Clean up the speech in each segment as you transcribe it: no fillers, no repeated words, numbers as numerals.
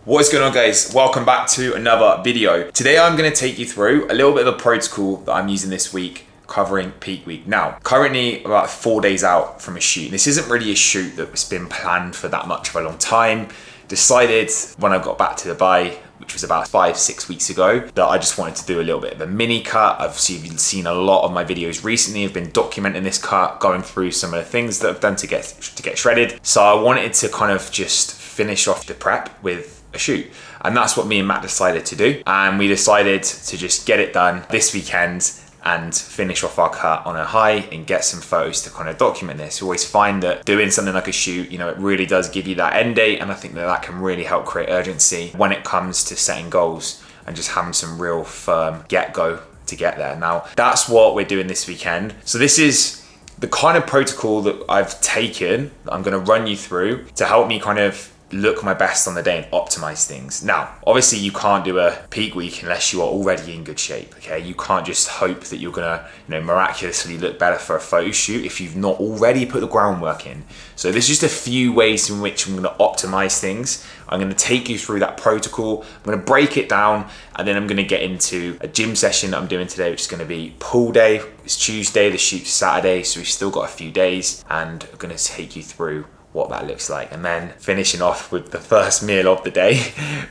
What's going on, guys? Welcome back to another video. Today I'm going to take you through a little bit of a protocol that I'm using this week covering peak week. Now, currently about 4 days out from a shoot. This isn't really a shoot that's been planned for that much of a long time. Decided when I got back to Dubai, which was about 5-6 weeks ago, that I just wanted to do a little bit of a mini cut. Obviously, you've seen a lot of my videos recently. I've been documenting this cut, going through some of the things that I've done to get shredded. So I wanted to kind of just finish off the prep with a shoot. And that's what me and Matt decided to do. And we decided to just get it done this weekend and finish off our cut on a high and get some photos to kind of document this. You always find that doing something like a shoot, you know, it really does give you that end date. And I think that can really help create urgency when it comes to setting goals and just having some real firm get-go to get there. Now, that's what we're doing this weekend. So this is the kind of protocol that I've taken, that I'm gonna run you through to help me kind of look my best on the day and optimize things. Now, obviously you can't do a peak week unless you are already in good shape, okay? You can't just hope that you're gonna, miraculously look better for a photo shoot if you've not already put the groundwork in. So there's just a few ways in which I'm gonna optimize things. I'm gonna take you through that protocol. I'm gonna break it down, and then I'm gonna get into a gym session that I'm doing today, which is gonna be pool day. It's Tuesday, the shoot's Saturday, so we've still got a few days, and I'm gonna take you through what that looks like, and then finishing off with the first meal of the day,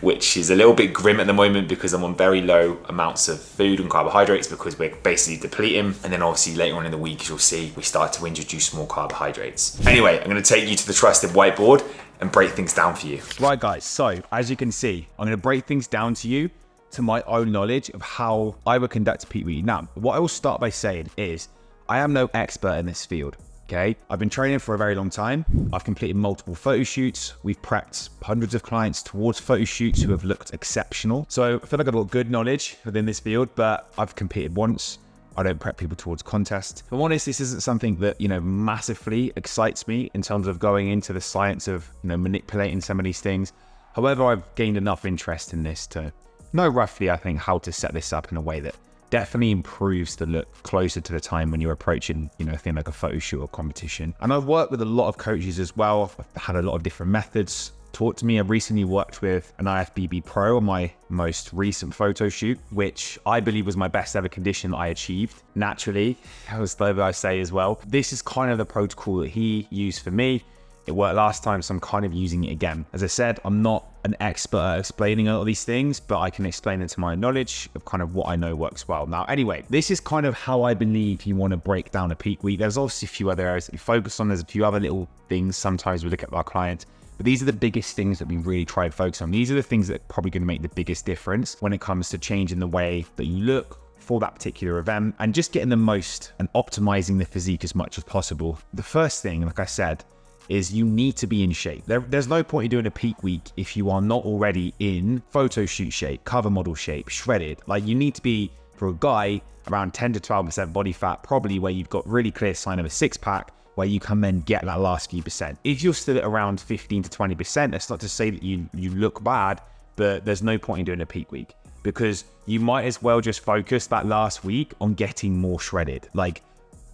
which is a little bit grim at the moment because I'm on very low amounts of food and carbohydrates because we're basically depleting. And then obviously later on in the week, as you'll see, we start to introduce more carbohydrates. Anyway, I'm going to take you to the trusted whiteboard and break things down for you. Right, guys, so as you can see, I'm going to break things down to you to my own knowledge of how I would conduct a peak week. Now, what I will start by saying is I am no expert in this field. Okay, I've been training for a very long time. I've completed multiple photo shoots. We've prepped hundreds of clients towards photo shoots who have looked exceptional. So I feel like I've got good knowledge within this field, but I've competed once. I don't prep people towards contests. If I'm honest, this isn't something that, massively excites me in terms of going into the science of, manipulating some of these things. However, I've gained enough interest in this to know roughly, I think, how to set this up in a way that definitely improves the look closer to the time when you're approaching, a thing like a photo shoot or competition. And I've worked with a lot of coaches as well. I've had a lot of different methods taught to me. I've recently worked with an IFBB Pro on my most recent photo shoot, which I believe was my best ever condition that I achieved naturally, as I say as well. This is kind of the protocol that he used for me. It worked last time, so I'm kind of using it again. As I said, I'm not an expert at explaining all these things, but I can explain it to my knowledge of kind of what I know works well. Now, anyway, this is kind of how I believe you want to break down a peak week. There's obviously a few other areas that you focus on. There's a few other little things. Sometimes we look at our clients, but these are the biggest things that we really try to focus on. These are the things that are probably going to make the biggest difference when it comes to changing the way that you look for that particular event and just getting the most and optimizing the physique as much as possible. The first thing, like I said, is you need to be in shape. There's no point in doing a peak week if you are not already in photo shoot shape, cover model shape, shredded. Like, you need to be, for a guy, around 10 to 12% body fat, probably where you've got really clear sign of a six pack, where you can then get that last few percent. If you're still at around 15 to 20%, that's not to say that you look bad, but there's no point in doing a peak week because you might as well just focus that last week on getting more shredded. Like,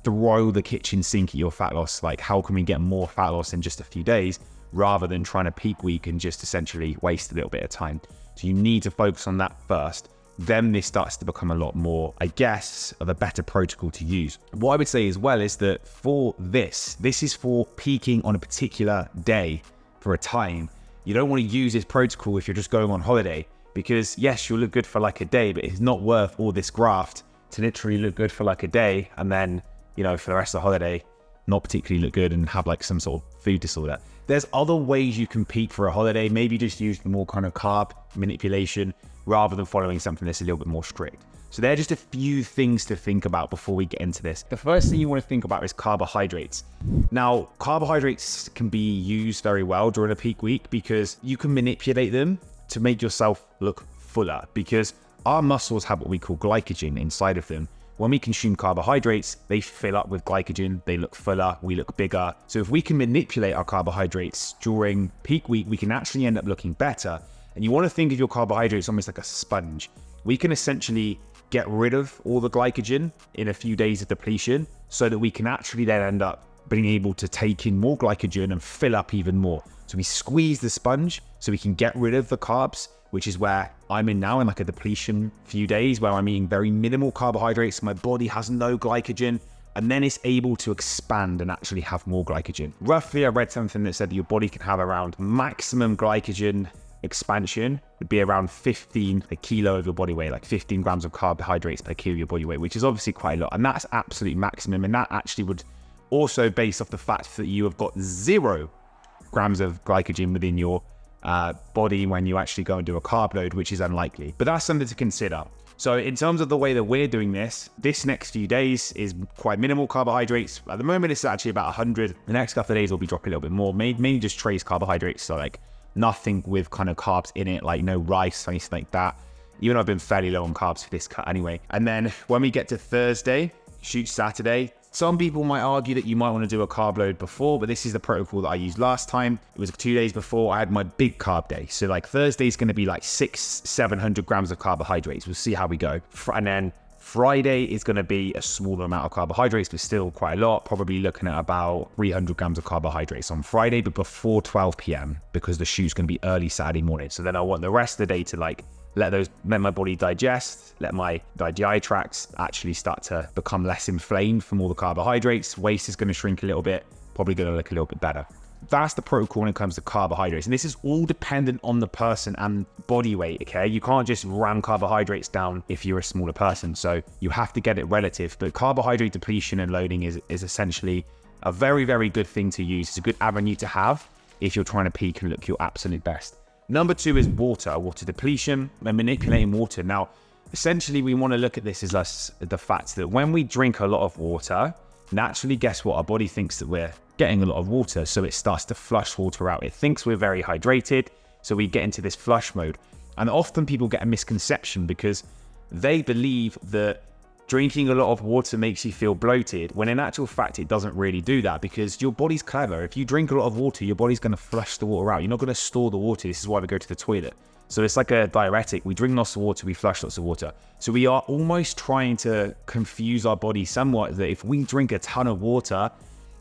throw the kitchen sink at your fat loss. Like, how can we get more fat loss in just a few days rather than trying to peak week and just essentially waste a little bit of time? So you need to focus on that first. Then this starts to become a lot more, I guess, of a better protocol to use. What I would say as well is that for this is for peaking on a particular day for a time. You don't want to use this protocol if you're just going on holiday, because yes, you'll look good for like a day, but it's not worth all this graft to literally look good for like a day and then for the rest of the holiday, not particularly look good and have like some sort of food disorder. There's other ways you can peak for a holiday. Maybe just use the more kind of carb manipulation rather than following something that's a little bit more strict. So there are just a few things to think about before we get into this. The first thing you want to think about is carbohydrates. Now, carbohydrates can be used very well during a peak week because you can manipulate them to make yourself look fuller, because our muscles have what we call glycogen inside of them. When we consume carbohydrates, they fill up with glycogen, they look fuller, we look bigger. So if we can manipulate our carbohydrates during peak week, we can actually end up looking better. And you want to think of your carbohydrates almost like a sponge. We can essentially get rid of all the glycogen in a few days of depletion so that we can actually then end up being able to take in more glycogen and fill up even more. So we squeeze the sponge so we can get rid of the carbs, which is where I'm in now, in like a depletion few days where I'm eating very minimal carbohydrates. My body has no glycogen, and then it's able to expand and actually have more glycogen. Roughly, I read something that said that your body can have around maximum glycogen expansion would be around 15 a kilo of your body weight, like 15 grams of carbohydrates per kilo of your body weight, which is obviously quite a lot. And that's absolute maximum. And that actually would also based off the fact that you have got 0 grams of glycogen within your body when you actually go and do a carb load, which is unlikely. But that's something to consider. So in terms of the way that we're doing this next few days is quite minimal carbohydrates. At the moment, it's actually about 100. The next couple of days, we'll be dropping a little bit more, mainly just trace carbohydrates. So like nothing with kind of carbs in it, like no rice or anything like that. Even though I've been fairly low on carbs for this cut anyway. And then when we get to Thursday, shoot Saturday, some people might argue that you might want to do a carb load before, but this is the protocol that I used last time. It was 2 days before I had my big carb day. So like Thursday is going to be like 600-700 grams of carbohydrates. We'll see how we go. And then Friday is going to be a smaller amount of carbohydrates, but still quite a lot. Probably looking at about 300 grams of carbohydrates on Friday, but before 12 p.m. because the shoot's going to be early Saturday morning. So then I want the rest of the day to like let my body digest, let my GI tracts actually start to become less inflamed from all the carbohydrates. Waist is going to shrink a little bit, probably going to look a little bit better. That's the protocol when it comes to carbohydrates. And this is all dependent on the person and body weight, okay? You can't just ram carbohydrates down if you're a smaller person. So you have to get it relative. But carbohydrate depletion and loading is essentially a very, very good thing to use. It's a good avenue to have if you're trying to peak and look your absolute best. Number 2 is water depletion and manipulating water. Now, essentially, we want to look at this as the fact that when we drink a lot of water, naturally, guess what? Our body thinks that we're getting a lot of water, so it starts to flush water out. It thinks we're very hydrated, so we get into this flush mode. And often people get a misconception because they believe that drinking a lot of water makes you feel bloated, when in actual fact, it doesn't really do that because your body's clever. If you drink a lot of water, your body's going to flush the water out. You're not going to store the water. This is why we go to the toilet. So it's like a diuretic. We drink lots of water, we flush lots of water. So we are almost trying to confuse our body somewhat that if we drink a ton of water,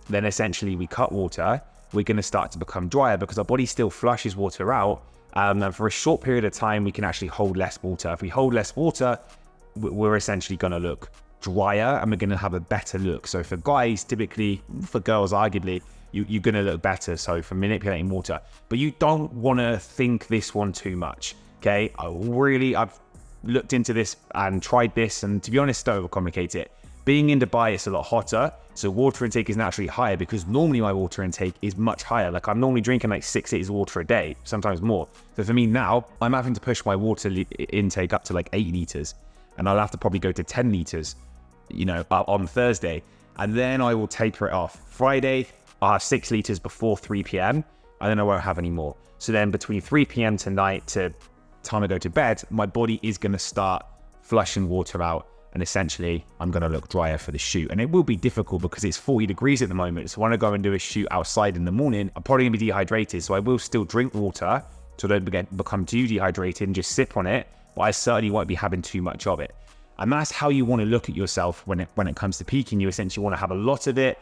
then essentially we cut water, we're going to start to become drier because our body still flushes water out. And for a short period of time, we can actually hold less water. If we hold less water, we're essentially going to look drier and we're going to have a better look. So for guys, typically, for girls, arguably, you're going to look better. So for manipulating water, but you don't want to think this one too much. Okay. I've looked into this and tried this. And to be honest, don't overcomplicate it. Being in Dubai, it's a lot hotter. So water intake is naturally higher because normally my water intake is much higher. Like I'm normally drinking like 6 liters of water a day, sometimes more. So for me now, I'm having to push my water intake up to like 8 liters. And I'll have to probably go to 10 liters, on Thursday. And then I will taper it off. Friday, I'll have 6 liters before 3 p.m. And then I won't have any more. So then between 3 p.m. tonight to time I go to bed, my body is going to start flushing water out. And essentially, I'm going to look drier for the shoot. And it will be difficult because it's 40 degrees at the moment. So when I go and do a shoot outside in the morning, I'm probably going to be dehydrated. So I will still drink water so I don't become too dehydrated and just sip on it. But I certainly won't be having too much of it. And that's how you want to look at yourself when it comes to peaking. You essentially want to have a lot of it,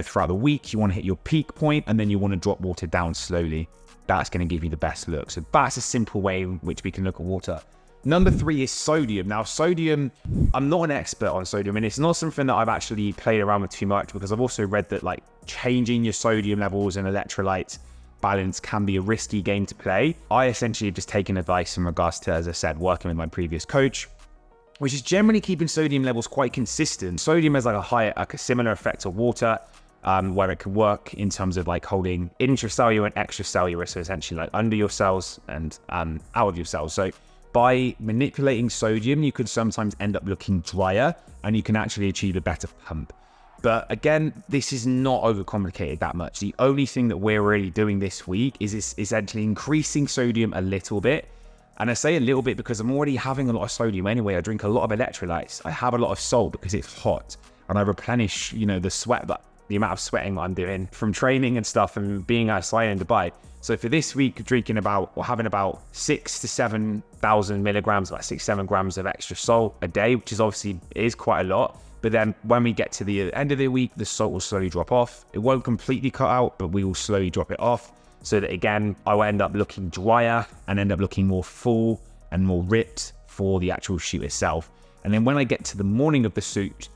throughout the week. You want to hit your peak point and then you want to drop water down slowly. That's going to give you the best look. So that's a simple way in which we can look at water. Number 3 is sodium. Now, sodium, I'm not an expert on sodium, and it's not something that I've actually played around with too much because I've also read that like changing your sodium levels and electrolytes balance can be a risky game to play. I essentially have just taken advice in regards to, as I said, working with my previous coach, which is generally keeping sodium levels quite consistent. Sodium has like a similar effect to water, where it can work in terms of like holding intracellular and extracellular, so essentially like under your cells and out of your cells. So by manipulating sodium, you could sometimes end up looking drier and you can actually achieve a better pump. But again, this is not overcomplicated that much. The only thing that we're really doing this week is essentially increasing sodium a little bit. And I say a little bit because I'm already having a lot of sodium anyway. I drink a lot of electrolytes. I have a lot of salt because it's hot. And I replenish, the amount of sweating that I'm doing from training and stuff and being outside in Dubai. So for this week, having about 6,000 to 7,000 milligrams, about 6-7 grams of extra salt a day, which is obviously is quite a lot. But then when we get to the end of the week, the salt will slowly drop off. It won't completely cut out, but we will slowly drop it off so that, again, I will end up looking drier and end up looking more full and more ripped for the actual shoot itself. And then when I get to the morning of the shoot,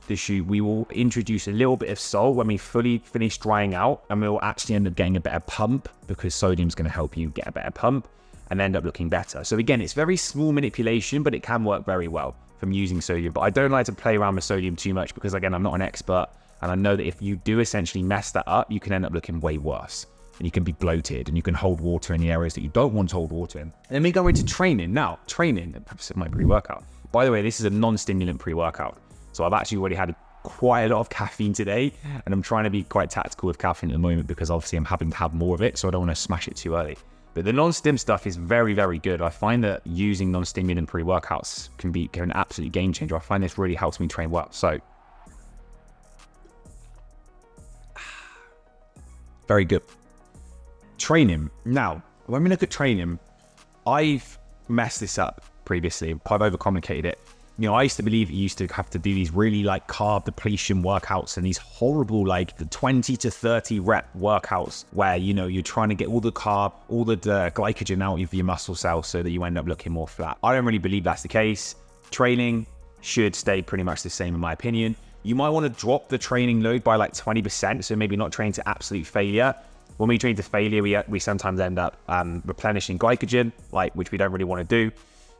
we will introduce a little bit of salt when we fully finish drying out, and we'll actually end up getting a better pump because sodium is going to help you get a better pump and end up looking better. So again, it's very small manipulation, but it can work very well from using sodium. But I don't like to play around with sodium too much because, again, I'm not an expert, and I know that if you do essentially mess that up, you can end up looking way worse. And you can be bloated, and you can hold water in the areas that you don't want to hold water in. And then we go into training. Now, training, my pre-workout. By the way, this is a non-stimulant pre-workout. So I've actually already had quite a lot of caffeine today, and I'm trying to be quite tactical with caffeine at the moment because obviously I'm having to have more of it, so I don't want to smash it too early. But the non-stim stuff is very, very good. I find that using non-stimulant pre-workouts can be an absolute game changer. I find this really helps me train well. So, very good. Training. Now, when we look at training, I've messed this up previously. I've overcomplicated it. You know, I used to believe you used to have to do these really like carb depletion workouts and these horrible like the 20 to 30 rep workouts where, you know, you're trying to get all the carb, all the glycogen out of your muscle cells so that you end up looking more flat. I don't really believe that's the case. Training should stay pretty much the same in my opinion. You might want to drop the training load by like 20%, so maybe not train to absolute failure. When we train to failure, we sometimes end up replenishing glycogen, which we don't really want to do.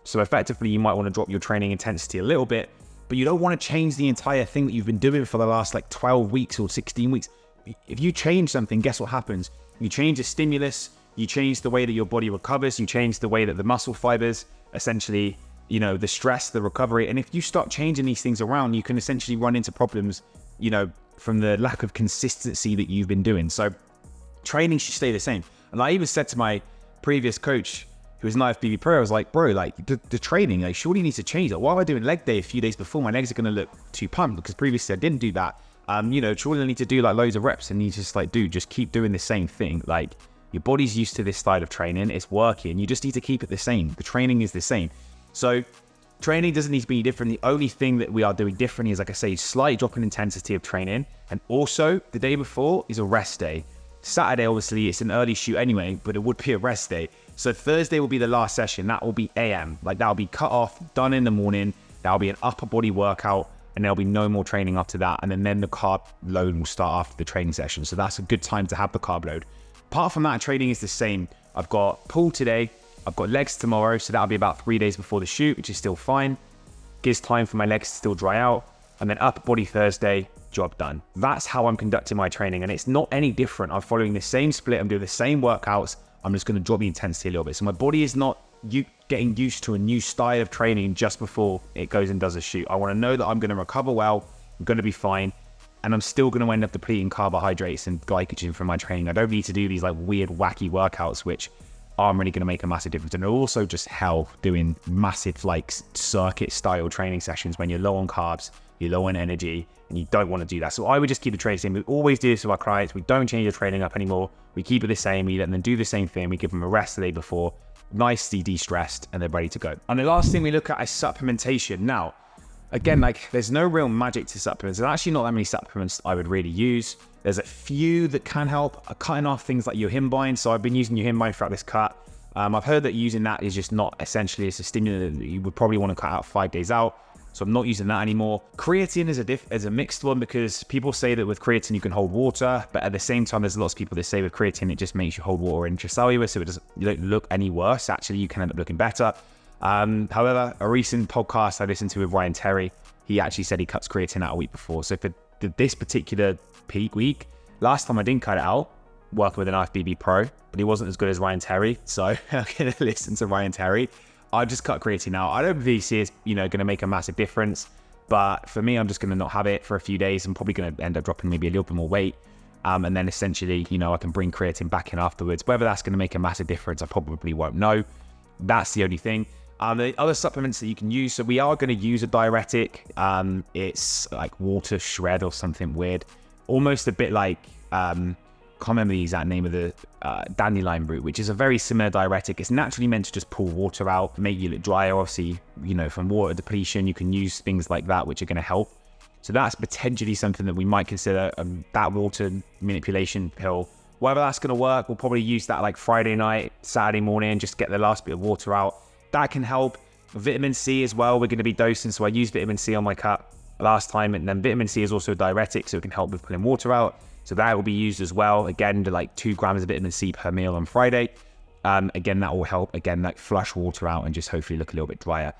So effectively, you might want to drop your training intensity a little bit, but you don't want to change the entire thing that you've been doing for the last like 12 weeks or 16 weeks. If you change something, guess what happens? You change the stimulus, you change the way that your body recovers, you change the way that the muscle fibers, essentially, you know, the stress, the recovery. And if you start changing these things around, you can essentially run into problems, you know, from the lack of consistency that you've been doing. So training should stay the same. And I even said to my previous coach, who was an IFBB pro, I was like, bro, like the training, like surely needs to change. Like, why am I doing leg day a few days before? My legs are going to look too pumped because previously I didn't do that. You know, surely I need to do like loads of reps. And he's just like, dude, just keep doing the same thing. Like your body's used to this style of training. It's working. You just need to keep it the same. The training is the same. So training doesn't need to be different. The only thing that we are doing differently is, like I say, slight drop in intensity of training. And also the day before is a rest day. Saturday, obviously, it's an early shoot anyway, but it would be a rest day. So Thursday will be the last session. That will be AM. Like that'll be cut off, done in the morning. That'll be an upper body workout, and there'll be no more training after that. And then the carb load will start after the training session. So that's a good time to have the carb load. Apart from that, training is the same. I've got pull today. I've got legs tomorrow. So that'll be about 3 days before the shoot, which is still fine. Gives time for my legs to still dry out. And then upper body Thursday, job done. That's how I'm conducting my training. And it's not any different. I'm following the same split. I'm doing the same workouts. I'm just going to drop the intensity a little bit. So my body is not getting used to a new style of training just before it goes and does a shoot. I want to know that I'm going to recover well. I'm going to be fine. And I'm still going to end up depleting carbohydrates and glycogen from my training. I don't need to do these like weird, wacky workouts, which aren't really going to make a massive difference. And also just hell doing massive like circuit style training sessions when you're low on carbs, you're low on energy, and you don't want to do that. So I would just keep the training same. We always do this with our clients. We don't change the training up anymore. We keep it the same. We let them do the same thing. We give them a rest the day before, nicely de-stressed, and they're ready to go. And the last thing we look at is supplementation. Now, again, like there's no real magic to supplements. There's actually not that many supplements I would really use. There's a few that can help cutting off things like yohimbine. So I've been using yohimbine throughout this cut. I've heard that using that is just not essentially, it's a stimulant that you would probably want to cut out 5 days out. So I'm not using that anymore. Creatine is a mixed one because people say that with creatine you can hold water, but at the same time there's lots of people that say with creatine it just makes you hold water intracellular, so you don't look any worse. Actually, you can end up looking better. However, a recent podcast I listened to with Ryan Terry, he actually said he cuts creatine out a week before. So for this particular peak week, last time I didn't cut it out, working with an IFBB pro, but he wasn't as good as Ryan Terry, so I'm going to listen to Ryan Terry. I've just cut creatine out. I don't really see it's, going to make a massive difference. But for me, I'm just going to not have it for a few days. I'm probably going to end up dropping maybe a little bit more weight. And then essentially, I can bring creatine back in afterwards. Whether that's going to make a massive difference, I probably won't know. That's the only thing. The other supplements that you can use. So we are going to use a diuretic. It's like water shred or something weird. Almost a bit like, can't remember the exact name of the dandelion root, which is a very similar diuretic. It's naturally meant to just pull water out, make you look drier. Obviously, from water depletion, you can use things like that, which are going to help. So that's potentially something that we might consider, that water manipulation pill. Whether that's going to work, we'll probably use that like Friday night, Saturday morning, just get the last bit of water out. That can help. Vitamin C as well, we're going to be dosing. So I used vitamin C on my cut last time, and then vitamin C is also a diuretic, so it can help with pulling water out. So that will be used as well. Again, to like 2 grams of vitamin C per meal on Friday. Again, that will help, again, like flush water out and just hopefully look a little bit drier.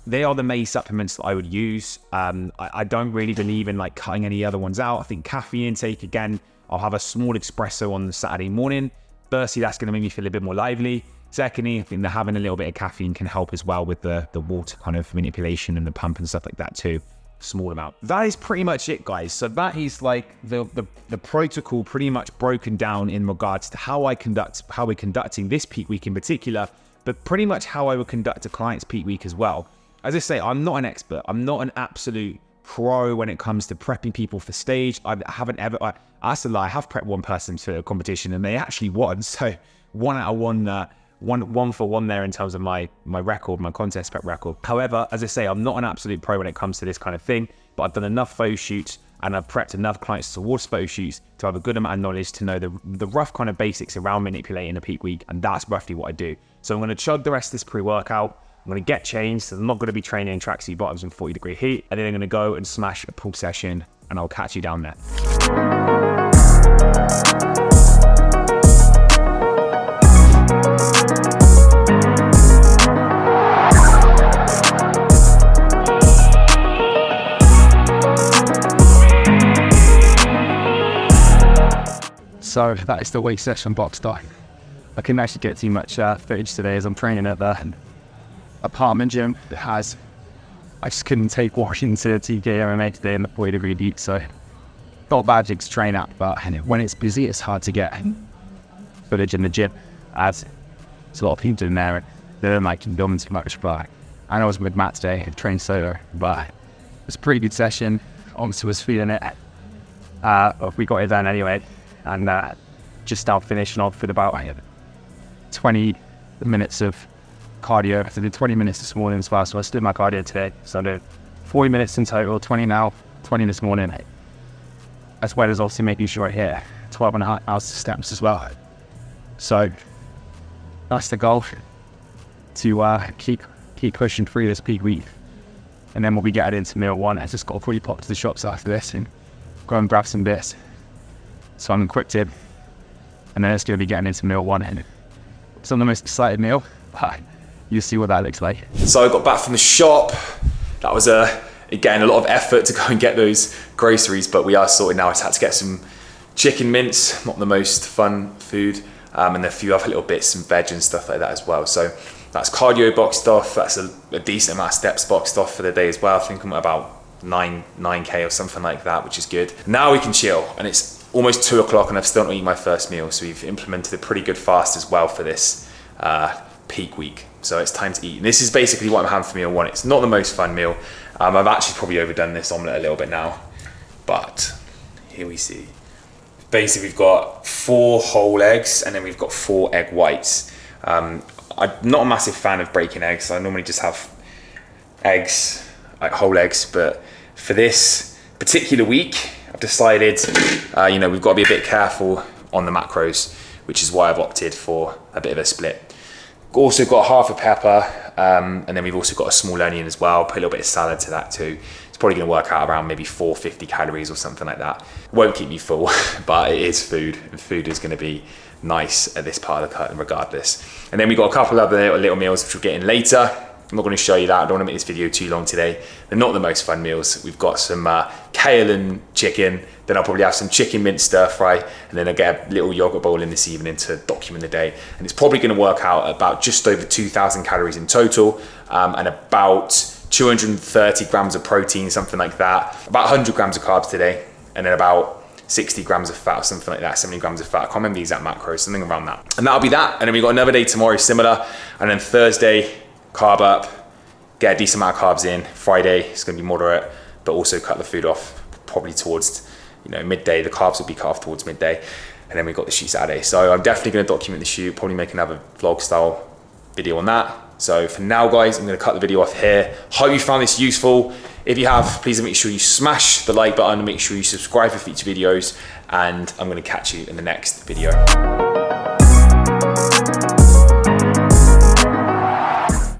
They are the main supplements that I would use. I don't really believe in like cutting any other ones out. I think caffeine intake, again, I'll have a small espresso on the Saturday morning. Firstly, that's going to make me feel a bit more lively. Secondly, I think that having a little bit of caffeine can help as well with the water kind of manipulation and the pump and stuff like that too. Small amount. That is pretty much it, guys. So that is like the protocol pretty much broken down in regards to how we're conducting this peak week in particular, but pretty much how I would conduct a client's peak week as well. As I say, I'm not an expert. I'm not an absolute pro when it comes to prepping people for stage. That's a lie. I have prepped one person for a competition and they actually won. So 1 out of 1, one for one there in terms of my record, my contest prep record. However, as I say, I'm not an absolute pro when it comes to this kind of thing, but I've done enough photo shoots and I've prepped enough clients towards photo shoots to have a good amount of knowledge to know the rough kind of basics around manipulating a peak week, and that's roughly what I do. So I'm going to chug the rest of this pre-workout. I'm going to get changed, so I'm not going to be training in tracksuit bottoms in 40-degree heat, and then I'm going to go and smash a pull session, and I'll catch you down there. So that is the weight session boxed off. I couldn't actually get too much footage today as I'm training at the apartment gym that has, I just couldn't take walking to TK MMA today in the 40-degree heat, so got bad jigs to train at, but when it's busy it's hard to get footage in the gym as there's a lot of people in there and they don't like filming too much. But I know I was with Matt today, I trained solo, but it was a pretty good session. Obviously was feeling it. We got it done anyway, and just now finishing off with about 20 minutes of cardio. I did 20 minutes this morning as well, so I did my cardio today. So I did 40 minutes in total, 20 now, 20 this morning, as well as obviously making sure I hit 12.5 hours of steps as well. So that's the goal, to keep pushing through this peak week. And then we'll be getting into meal one. I just got to probably pop to the shops after this and go and grab some bits. So I'm equipped in, and then it's going to be getting into meal one. And it's not the most excited meal, but you'll see what that looks like. So I got back from the shop. That was again a lot of effort to go and get those groceries, but we are sorted now. I just had to get some chicken mince, not the most fun food, and a few other little bits, some veg and stuff like that as well. So that's cardio boxed off. That's a decent amount of steps boxed off for the day as well. I think I'm at about 9K or something like that, which is good. Now we can chill, and it's almost 2 o'clock and I've still not eaten my first meal. So we've implemented a pretty good fast as well for this peak week. So it's time to eat. And this is basically what I'm having for meal one. It's not the most fun meal. I've actually probably overdone this omelette a little bit now, but here we see. Basically we've got 4 whole eggs and then we've got 4 egg whites. I'm not a massive fan of breaking eggs. I normally just have eggs, like whole eggs, but for this particular week, I've decided, we've got to be a bit careful on the macros, which is why I've opted for a bit of a split. Also got half a pepper, and then we've also got a small onion as well. Put a little bit of salad to that too. It's probably going to work out around maybe 450 calories or something like that. Won't keep me full, but it is food, and food is going to be nice at this part of the curtain regardless. And then we've got a couple of other little meals which we'll get in later. I'm not going to show you that. I don't want to make this video too long today. They're not the most fun meals. We've got some kale and chicken. Then I'll probably have some chicken mince stir fry. And then I'll get a little yogurt bowl in this evening to document the day. And it's probably going to work out at about just over 2,000 calories in total, and about 230 grams of protein, something like that. About 100 grams of carbs today. And then about 60 grams of fat or something like that, 70 grams of fat. I can't remember the exact macros, something around that. And that'll be that. And then we've got another day tomorrow similar. And then Thursday, carb up, get a decent amount of carbs in. Friday, it's going to be moderate, but also cut the food off probably towards midday. The carbs will be cut off towards midday. And then we've got the shoot Saturday. So I'm definitely going to document the shoot, probably make another vlog style video on that. So for now, guys, I'm gonna cut the video off here. Hope you found this useful. If you have, please make sure you smash the like button, make sure you subscribe for future videos, and I'm gonna catch you in the next video.